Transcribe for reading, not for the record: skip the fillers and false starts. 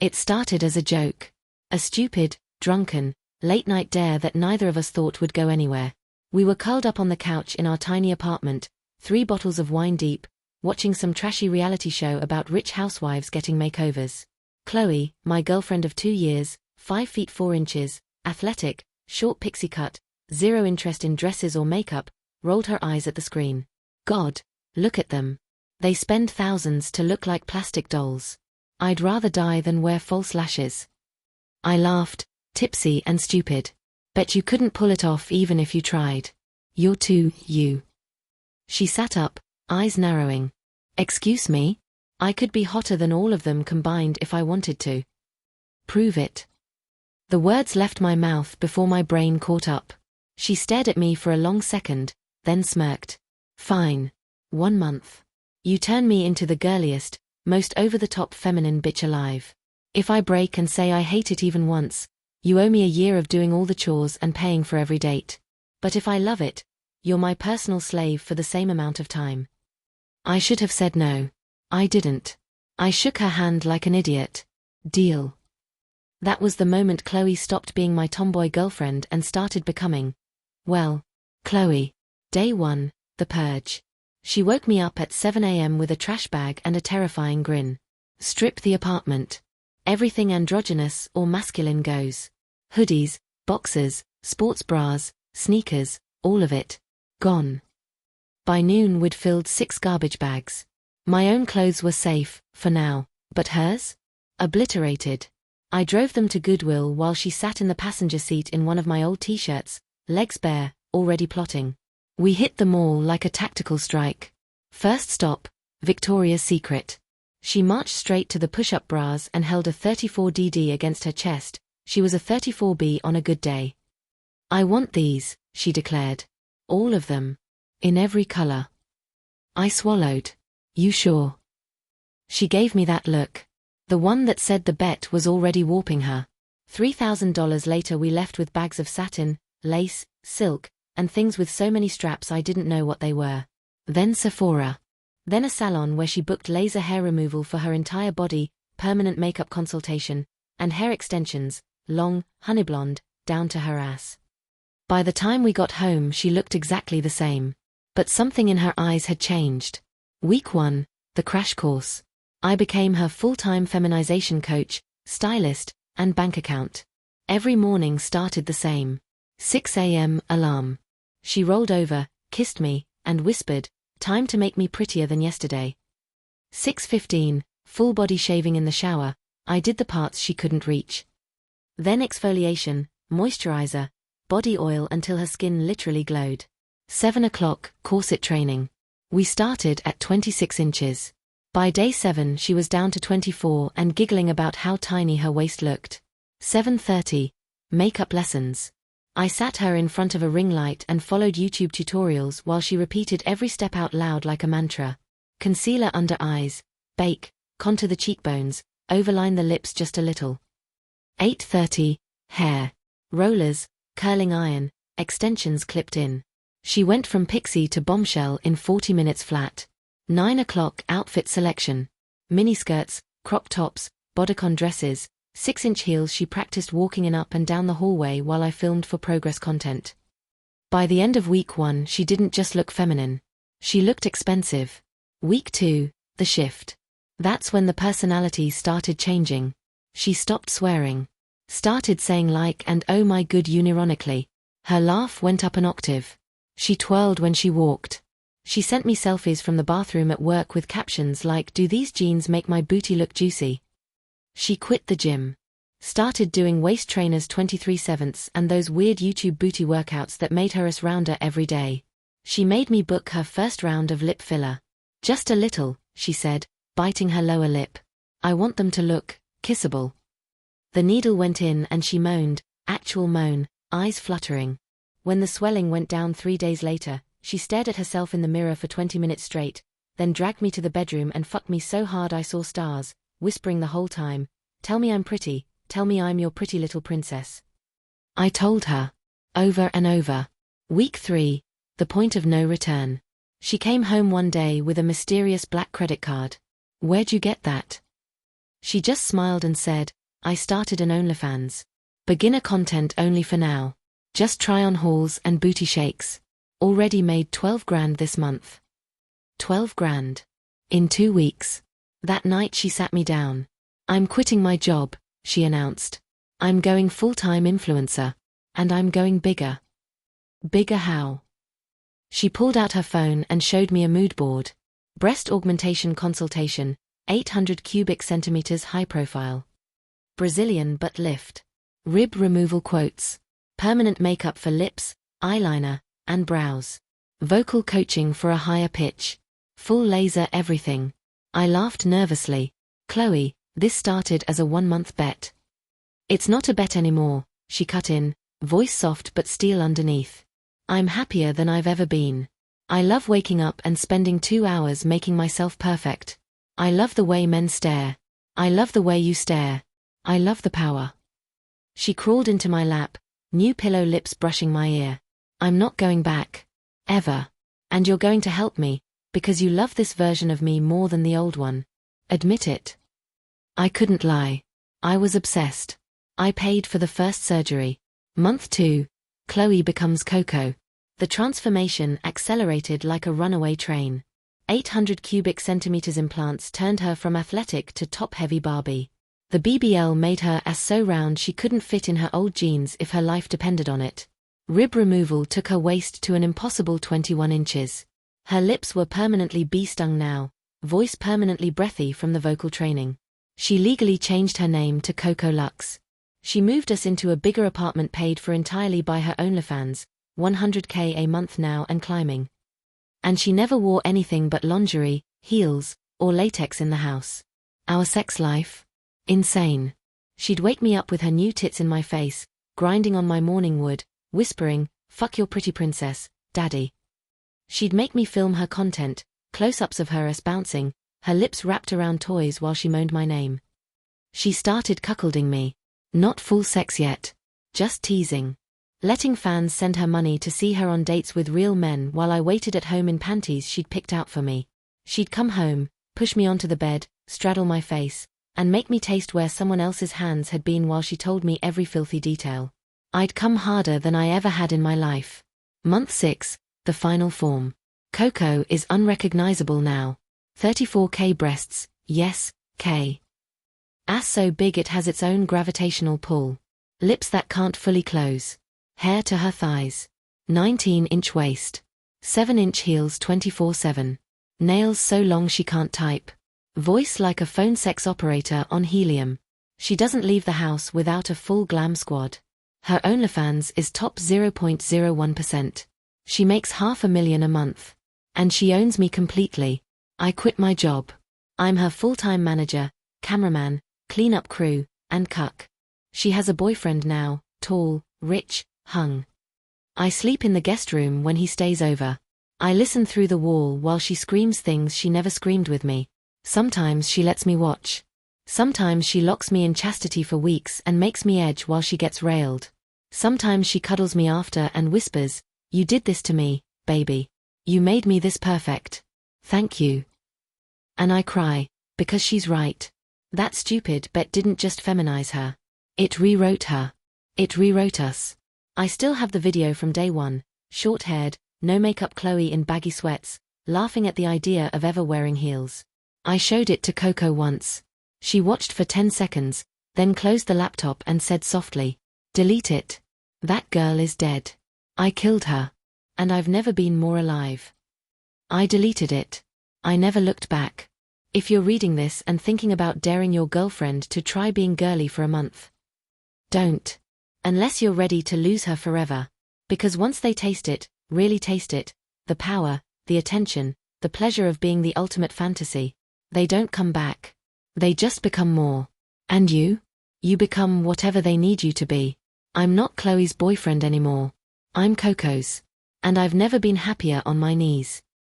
It started as a joke. A stupid, drunken, late-night dare that neither of us thought would go anywhere. We were curled up on the couch in our tiny apartment, 3 bottles of wine deep, watching some trashy reality show about rich housewives getting makeovers. Chloe, my girlfriend of 2 years, 5 feet 4 inches, athletic, short pixie cut, zero interest in dresses or makeup, rolled her eyes at the screen. God, look at them. They spend thousands to look like plastic dolls. I'd rather die than wear false lashes. I laughed, tipsy and stupid. Bet you couldn't pull it off even if you tried. You're too, you. She sat up, eyes narrowing. Excuse me? I could be hotter than all of them combined if I wanted to. Prove it. The words left my mouth before my brain caught up. She stared at me for a long second, then smirked. Fine. 1 month. You turn me into the girliest, most over-the-top feminine bitch alive. If I break and say I hate it even once, you owe me a year of doing all the chores and paying for every date. But if I love it, you're my personal slave for the same amount of time. I should have said no. I didn't. I shook her hand like an idiot. Deal. That was the moment Chloe stopped being my tomboy girlfriend and started becoming, well, Chloe. Day 1, the purge. She woke me up at 7 a.m. with a trash bag and a terrifying grin. Strip the apartment. Everything androgynous or masculine goes. Hoodies, boxers, sports bras, sneakers, all of it. Gone. By noon we'd filled 6 garbage bags. My own clothes were safe, for now, but hers? Obliterated. I drove them to Goodwill while she sat in the passenger seat in one of my old t-shirts, legs bare, already plotting. We hit the mall like a tactical strike. First stop, Victoria's Secret. She marched straight to the push-up bras and held a 34DD against her chest. She was a 34B on a good day. I want these, she declared. All of them. In every color. I swallowed. You sure? She gave me that look. The one that said the bet was already warping her. $3,000 later we left with bags of satin, lace, silk, and things with so many straps I didn't know what they were. Then Sephora. Then a salon where she booked laser hair removal for her entire body, permanent makeup consultation, and hair extensions, long, honey blonde, down to her ass. By the time we got home she looked exactly the same. But something in her eyes had changed. Week 1, the crash course. I became her full-time feminization coach, stylist, and bank account. Every morning started the same. 6 a.m. alarm. She rolled over, kissed me, and whispered, time to make me prettier than yesterday. 6:15, full body shaving in the shower, I did the parts she couldn't reach. Then exfoliation, moisturizer, body oil until her skin literally glowed. 7 o'clock, corset training. We started at 26 inches. By day 7 she was down to 24 and giggling about how tiny her waist looked. 7:30, makeup lessons. I sat her in front of a ring light and followed YouTube tutorials while she repeated every step out loud like a mantra. Concealer under eyes, bake, contour the cheekbones, overline the lips just a little. 8:30, hair. Rollers, curling iron, extensions clipped in. She went from pixie to bombshell in 40 minutes flat. 9 o'clock, outfit selection. Miniskirts, crop tops, bodycon dresses, 6-inch heels. She practiced walking in up and down the hallway while I filmed for progress content. By the end of week 1 she didn't just look feminine. She looked expensive. Week 2, the shift. That's when the personality started changing. She stopped swearing. Started saying like and oh my good unironically. Her laugh went up an octave. She twirled when she walked. She sent me selfies from the bathroom at work with captions like, do these jeans make my booty look juicy? She quit the gym. Started doing waist trainers 23/7 and those weird YouTube booty workouts that made her ass rounder every day. She made me book her first round of lip filler. Just a little, she said, biting her lower lip. I want them to look kissable. The needle went in and she moaned, actual moan, eyes fluttering. When the swelling went down 3 days later, she stared at herself in the mirror for 20 minutes straight, then dragged me to the bedroom and fucked me so hard I saw stars, whispering the whole time, tell me I'm pretty, tell me I'm your pretty little princess. I told her. Over and over. Week 3, the point of no return. She came home one day with a mysterious black credit card. Where'd you get that? She just smiled and said, I started an OnlyFans. Beginner content only for now. Just try on hauls and booty shakes. Already made 12 grand this month. 12 grand. In 2 weeks. That night she sat me down. I'm quitting my job, she announced. I'm going full-time influencer. And I'm going bigger. Bigger how? She pulled out her phone and showed me a mood board. Breast augmentation consultation, 800 cubic centimeters high profile. Brazilian butt lift. Rib removal quotes. Permanent makeup for lips, eyeliner, and brows. Vocal coaching for a higher pitch. Full laser everything. I laughed nervously. Chloe, this started as a 1-month bet. It's not a bet anymore, she cut in, voice soft but steel underneath. I'm happier than I've ever been. I love waking up and spending 2 hours making myself perfect. I love the way men stare. I love the way you stare. I love the power. She crawled into my lap, new pillow lips brushing my ear. I'm not going back. Ever. And you're going to help me, because you love this version of me more than the old one. Admit it. I couldn't lie. I was obsessed. I paid for the first surgery. Month 2. Chloe becomes Coco. The transformation accelerated like a runaway train. 800 cubic centimeters implants turned her from athletic to top-heavy Barbie. The BBL made her as so round she couldn't fit in her old jeans if her life depended on it. Rib removal took her waist to an impossible 21 inches. Her lips were permanently bee-stung now, voice permanently breathy from the vocal training. She legally changed her name to Coco Luxe. She moved us into a bigger apartment paid for entirely by her OnlyFans, 100K a month now and climbing. And she never wore anything but lingerie, heels, or latex in the house. Our sex life? Insane. She'd wake me up with her new tits in my face, grinding on my morning wood, whispering, "Fuck your pretty princess, daddy." She'd make me film her content, close-ups of her as bouncing, her lips wrapped around toys while she moaned my name. She started cuckolding me. Not full sex yet. Just teasing. Letting fans send her money to see her on dates with real men while I waited at home in panties she'd picked out for me. She'd come home, push me onto the bed, straddle my face, and make me taste where someone else's hands had been while she told me every filthy detail. I'd come harder than I ever had in my life. Month 6, the final form. Coco is unrecognizable now. 34K breasts, yes, K. Ass so big it has its own gravitational pull. Lips that can't fully close. Hair to her thighs. 19-inch waist. 7-inch heels 24/7. Nails so long she can't type. Voice like a phone sex operator on helium. She doesn't leave the house without a full glam squad. Her OnlyFans is top 0.01%. She makes $500,000 a month. And she owns me completely. I quit my job. I'm her full-time manager, cameraman, cleanup crew, and cuck. She has a boyfriend now, tall, rich, hung. I sleep in the guest room when he stays over. I listen through the wall while she screams things she never screamed with me. Sometimes she lets me watch. Sometimes she locks me in chastity for weeks and makes me edge while she gets railed. Sometimes she cuddles me after and whispers, "You did this to me, baby. You made me this perfect. Thank you." And I cry, because she's right. That stupid bet didn't just feminize her. It rewrote her. It rewrote us. I still have the video from day one, short-haired, no makeup Chloe in baggy sweats, laughing at the idea of ever wearing heels. I showed it to Coco once. She watched for 10 seconds, then closed the laptop and said softly, "Delete it. That girl is dead. I killed her. And I've never been more alive." I deleted it. I never looked back. If you're reading this and thinking about daring your girlfriend to try being girly for a month, don't. Unless you're ready to lose her forever. Because once they taste it, really taste it, the power, the attention, the pleasure of being the ultimate fantasy, they don't come back. They just become more. And you? You become whatever they need you to be. I'm not Chloe's boyfriend anymore. I'm Coco's. And I've never been happier on my knees.